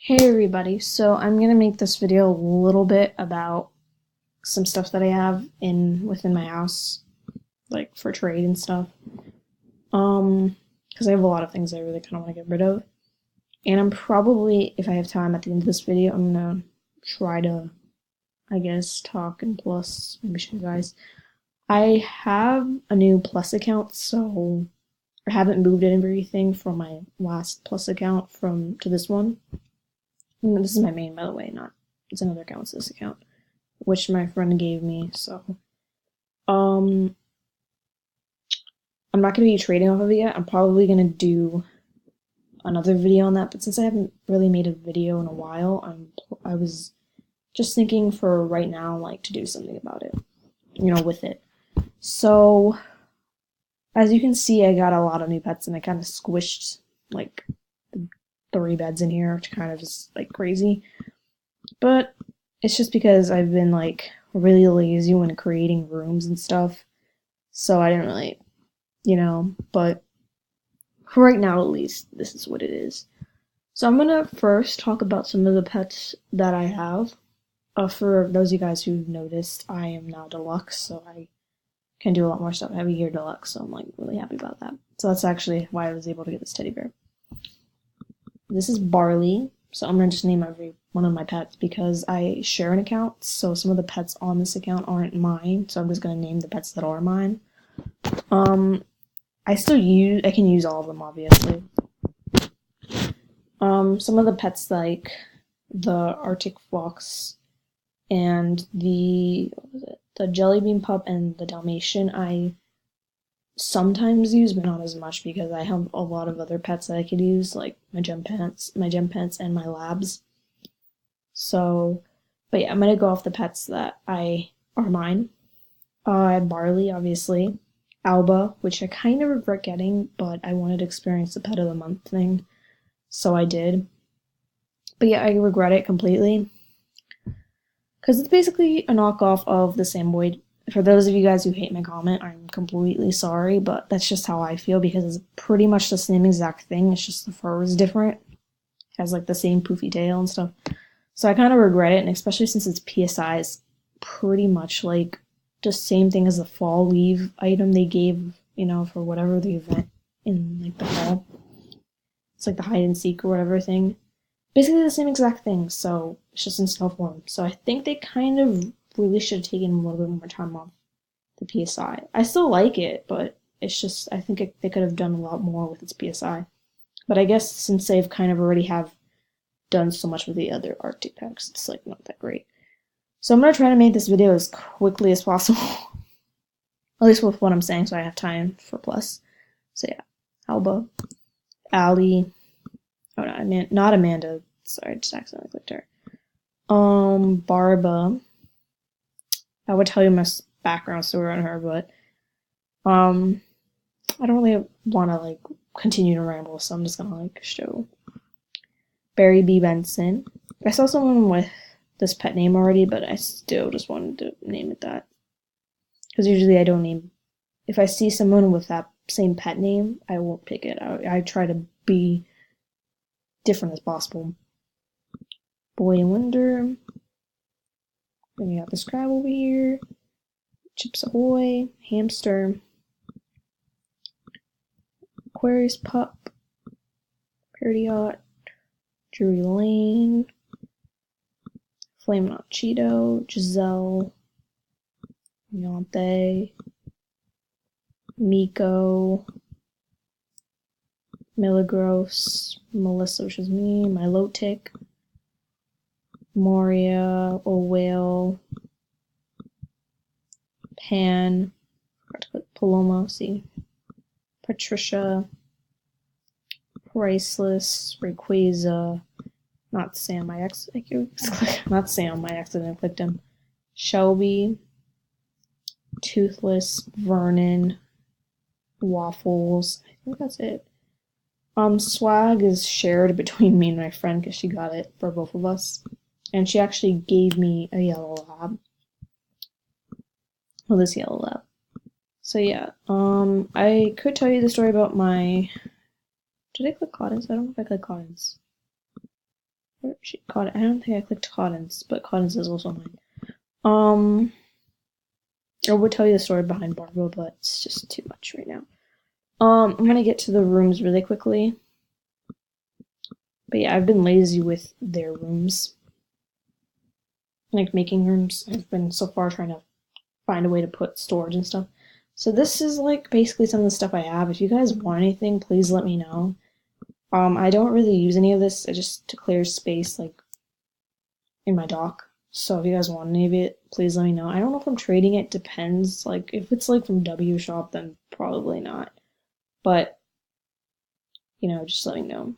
Hey everybody, so I'm gonna make this video a little bit about some stuff that I have within my house, like for trade and stuff. Because I have a lot of things I really kind of want to get rid of, and I'm probably, if I have time at the end of this video, I'm gonna try to, I guess, talk and plus maybe show you guys. I have a new Plus account, so I haven't moved everything from my last Plus account to this one. This is my main, by the way, not it's another account, it's this account, which my friend gave me, so I'm not gonna be trading off of it yet. I'm probably gonna do another video on that, but since I haven't really made a video in a while, I was just thinking for right now, like, to do something about it, with it. So as you can see, I got a lot of new pets, and I kind of squished like 3 beds in here, which kind of is like crazy. But it's just because I've been like really lazy when creating rooms and stuff. So I didn't really, but for right now at least, this is what it is. So I'm gonna first talk about some of the pets that I have. For those of you guys who've noticed, I am now deluxe, so I can do a lot more stuff. I have a year deluxe, so I'm like really happy about that. So that's actually why I was able to get this teddy bear. This is Barley, so I'm gonna just name every one of my pets because I share an account, so some of the pets on this account aren't mine, so I'm just gonna name the pets that are mine. I can use all of them, obviously. Some of the pets like the Arctic Fox and the Jelly Bean Pup and the Dalmatian I sometimes use, but not as much because I have a lot of other pets that I could use, like my gem pets, and my labs. So, but yeah, I'm gonna go off the pets that are mine. I have Barley, obviously. Alba, which I kind of regret getting, but I wanted to experience the pet of the month thing, so I did. But yeah, I regret it completely because it's basically a knockoff of the Samboid. For those of you guys who hate my comment, I'm completely sorry, but that's just how I feel because it's pretty much the same exact thing. It's just the fur is different. It has like the same poofy tail and stuff. So I kind of regret it, and especially since its PSI is pretty much like just same thing as the fall leave item they gave, for whatever the event in like the fall. It's like the hide and seek or whatever thing. Basically the same exact thing, so it's just in snow form. So I think they kind of really should have taken a little bit more time off the PSI. I still like it, but it's just, I think they could have done a lot more with its PSI. But I guess since they've kind of already have done so much with the other Arctic packs, it's like not that great. So I'm going to try to make this video as quickly as possible. At least with what I'm saying, so I have time for plus. So yeah, Alba, Allie, oh no, not Amanda, sorry, I just accidentally clicked her. Barba, I would tell you my background story on her, but I don't really want to like continue to ramble, so I'm just gonna like show Barry B. Benson. I saw someone with this pet name already, but I still just wanted to name it that because usually I don't name. If I see someone with that same pet name, I won't pick it. I try to be different as possible. Boy and Wonder. Then we got this crab over here. Chips Ahoy, Hamster, Aquarius Pup, Period, Drury Lane, Flame Not Cheeto, Giselle, Yonte, Miko, Milagros, Melissa, which is me, Milotic, Moria, Whale, Pan, forgot to put Paloma, see, Patricia, Priceless, Rayquaza, not Sam, not Sam, I accidentally clicked him, Shelby, Toothless, Vernon, Waffles, I think that's it. Swag is shared between me and my friend because she got it for both of us, and she actually gave me a yellow lab. Well, this yellow lab. So yeah, I could tell you the story about my. Did I click Cottons? I don't know if I clicked Cottons. Cotton. I don't think I clicked Cottons, but Cottons is also mine. I would tell you the story behind Barbo, but it's just too much right now. I'm gonna get to the rooms really quickly. But yeah, I've been lazy with their rooms. Like making rooms. I've been so far trying to find a way to put storage and stuff. So this is like basically some of the stuff I have. If you guys want anything, please let me know. I don't really use any of this, just to clear space like in my dock. So if you guys want any of it, please let me know. I don't know if I'm trading it, depends. Like if it's like from W Shop, then probably not. But you know, just let me know.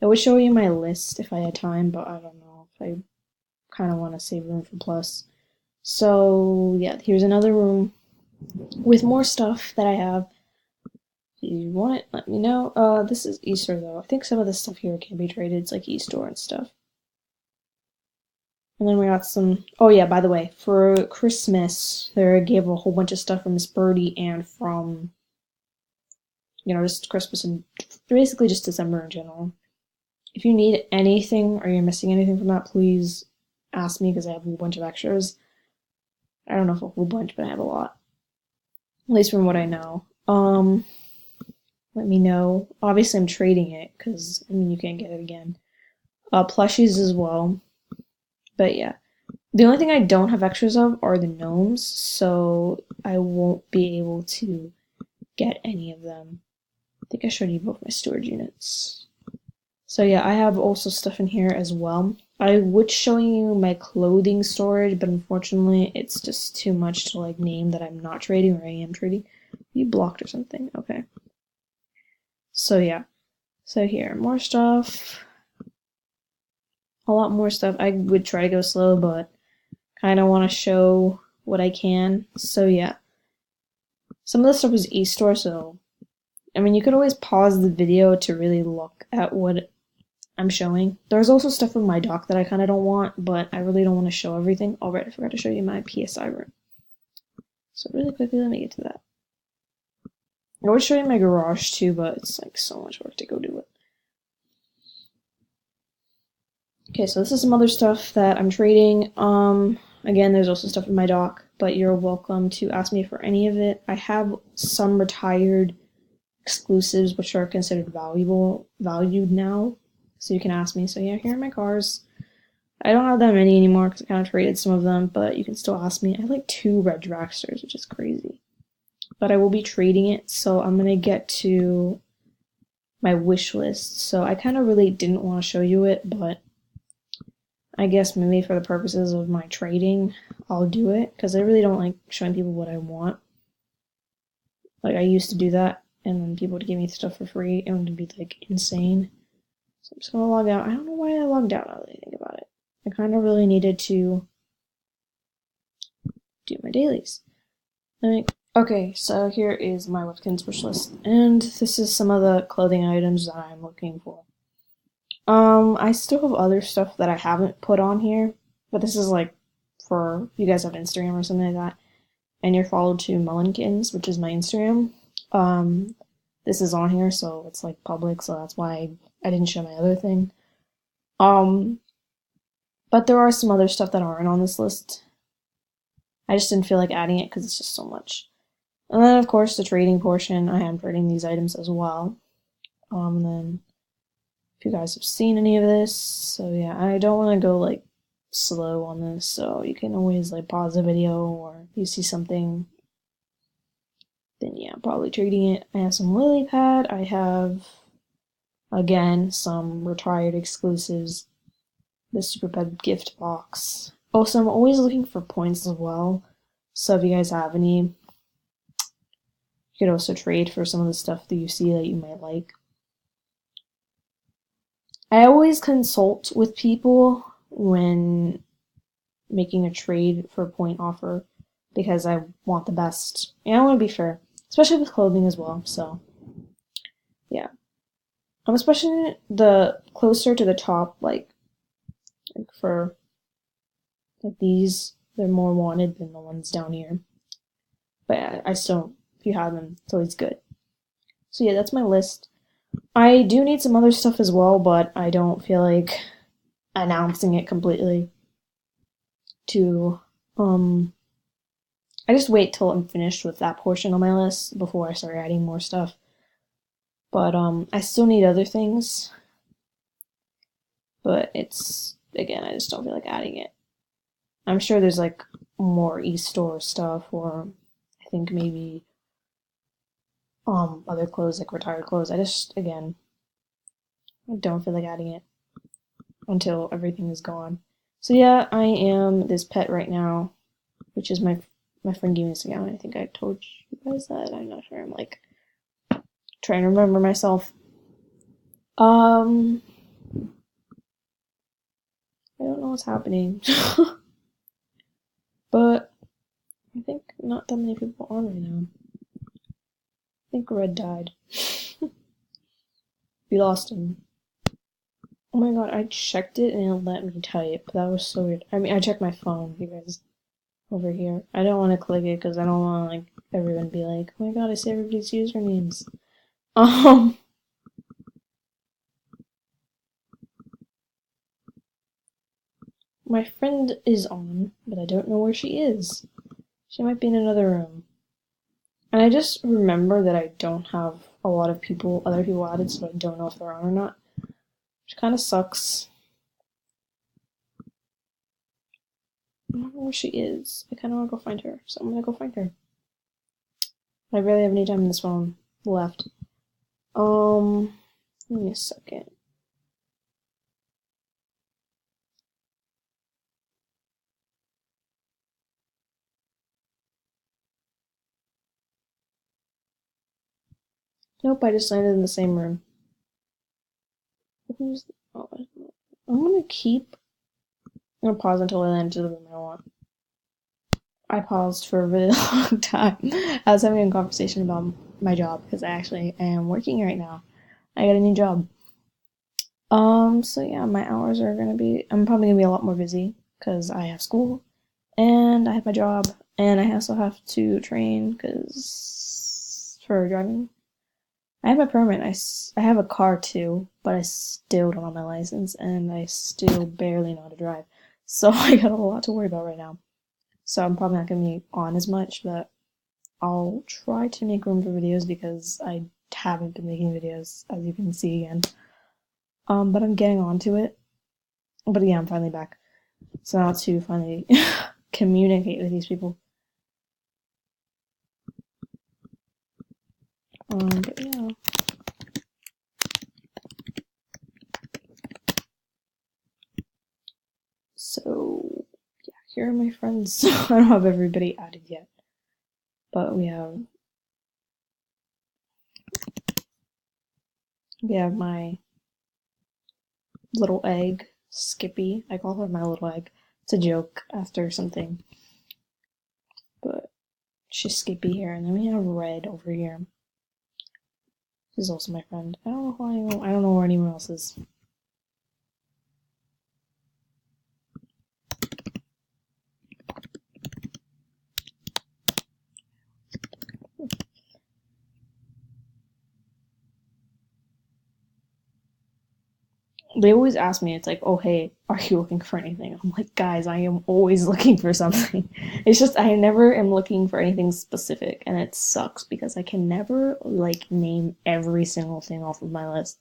I would show you my list if I had time, but I don't know if I kind of want to save room for plus. So yeah, here's another room with more stuff that I have. If you want it, let me know. This is Easter though. I think some of this stuff here can be traded. It's like Easter and stuff. And then we got some. Oh yeah, by the way, for Christmas, they gave a whole bunch of stuff from Miss Birdie and from, you know, just Christmas and basically just December in general. If you need anything or you're missing anything from that, please ask me because I have a whole bunch of extras. I don't know if a whole bunch, but I have a lot. At least from what I know. Let me know. Obviously, I'm trading it because, I mean, you can't get it again. Plushies as well. But yeah. The only thing I don't have extras of are the gnomes, so I won't be able to get any of them. I think I showed you both my storage units. So yeah, I have also stuff in here as well. I would show you my clothing storage, but unfortunately it's just too much to like name that I'm not trading or I am trading. You blocked or something. Okay. So yeah. So here, more stuff. A lot more stuff. I would try to go slow, but kind of want to show what I can. So yeah. Some of the stuff is eStore, so I mean you could always pause the video to really look at what I'm showing. There's also stuff in my dock that I kind of don't want, but I really don't want to show everything. Oh, right, I forgot to show you my PSI room. So really quickly, let me get to that. I would show you my garage too, but it's like so much work to go do it. Okay, so this is some other stuff that I'm trading. Again, there's also stuff in my dock, but you're welcome to ask me for any of it. I have some retired exclusives which are considered valued now. So you can ask me. So yeah, here are my cars. I don't have that many anymore because I kind of traded some of them, but you can still ask me. I have like 2 red dragsters, which is crazy. But I will be trading it, so I'm going to get to my wish list. So I kind of really didn't want to show you it, but I guess maybe for the purposes of my trading, I'll do it because I really don't like showing people what I want. Like I used to do that, and then people would give me stuff for free, and it would be like insane. So I'm just gonna log out. I don't know why I logged out now that I think about it. I kind of really needed to do my dailies. Okay, so here is my Webkinz wish list, and this is some of the clothing items that I'm looking for. I still have other stuff that I haven't put on here, but this is like for you guys have Instagram or something like that, and you're followed to Webkinz, which is my Instagram. This is on here, so it's like public, so that's why I didn't show my other thing. But there are some other stuff that aren't on this list. I just didn't feel like adding it because it's just so much. And then, of course, the trading portion. I am trading these items as well. And then, if you guys have seen any of this, so yeah, I don't want to go like slow on this, so you can always like pause the video, or if you see something, then yeah, probably trading it. I have some lily pad. I have, again, some retired exclusives. The super pet gift box. Also, I'm always looking for points as well. So if you guys have any, you could also trade for some of the stuff that you see that you might like. I always consult with people when making a trade for a point offer because I want the best. And I want to be fair, especially with clothing as well. So, yeah. Especially the closer to the top, like for like these, they're more wanted than the ones down here. But I still, if you have them, it's always good. So yeah, that's my list. I do need some other stuff as well, but I don't feel like announcing it completely to I just wait till I'm finished with that portion on my list before I start adding more stuff. But I still need other things, but it's again, I just don't feel like adding it. I'm sure there's like more e-store stuff, or I think maybe other clothes like retired clothes. I just again I don't feel like adding it until everything is gone. So yeah, I am this pet right now, which is my friend gave me this account. I think I told you guys that. I'm not sure. I'm like trying to remember myself. Um, I don't know what's happening, but I think not that many people on right now. I think Red died. We lost him. Oh my god, I checked it and it let me type. That was so weird. I mean, I checked my phone, you guys, over here. I don't want to click it because I don't want like everyone to be like, oh my god, I see everybody's usernames. Um, my friend is on, but I don't know where she is. She might be in another room. And I just remember that I don't have a lot of other people added, so I don't know if they're on or not. Which kind of sucks. I don't know where she is. I kind of want to go find her, so I'm gonna go find her. I barely have any time in this phone left. Give me a second. Nope, I just landed in the same room. Oh, I'm gonna keep. I'm gonna pause until I land to the room I want. I paused for a really long time. I was having a conversation about my job because I actually am working right now. I got a new job. So yeah, my hours are gonna be. I'm probably gonna be a lot more busy because I have school and I have my job and I also have to train because for driving. I have my permit. I have a car too, but I still don't have my license and I still barely know how to drive. So I got a lot to worry about right now. So I'm probably not gonna be on as much, but I'll try to make room for videos because I haven't been making videos, as you can see again. But I'm getting onto it. But yeah, I'm finally back. So now to finally communicate with these people. But yeah. So yeah, here are my friends. I don't have everybody added yet. But we have my little egg, Skippy. I call her my little egg. It's a joke after something. But she's Skippy here, and then we have Red over here. This is also my friend. I don't know who I don't know where anyone else is. They always ask me, it's like, oh hey, are you looking for anything? I'm like, guys, I am always looking for something. It's just I never am looking for anything specific, and it sucks because I can never like name every single thing off of my list.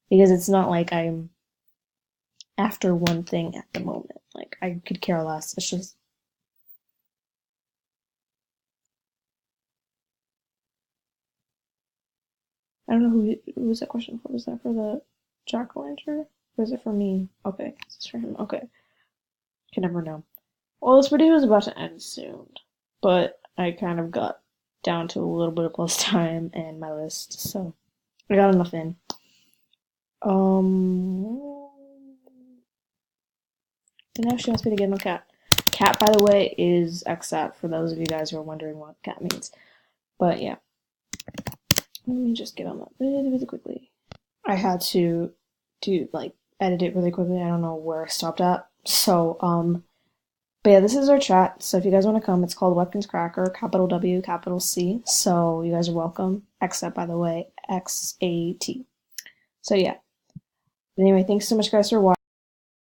Because it's not like I'm after one thing at the moment. Like I could care less. It's just I don't know who was that question for? Was that for the jack-o'-lantern? Or is it for me? Okay, it's for him. Okay. Can never know. Well, this video is about to end soon, but I kind of got down to a little bit of plus time and my list, so I got enough in. Um, and now she wants me to get him a cat. Cat, by the way, is XAT for those of you guys who are wondering what cat means. But yeah, let me just get on that really quickly. I had to do like edit it really quickly. I don't know where I stopped at. So but yeah, this is our chat. So if you guys want to come, it's called Webkinz Cracker, capital W, capital C. So you guys are welcome. XAT, by the way, XAT. So yeah. But anyway, thanks so much guys for watching.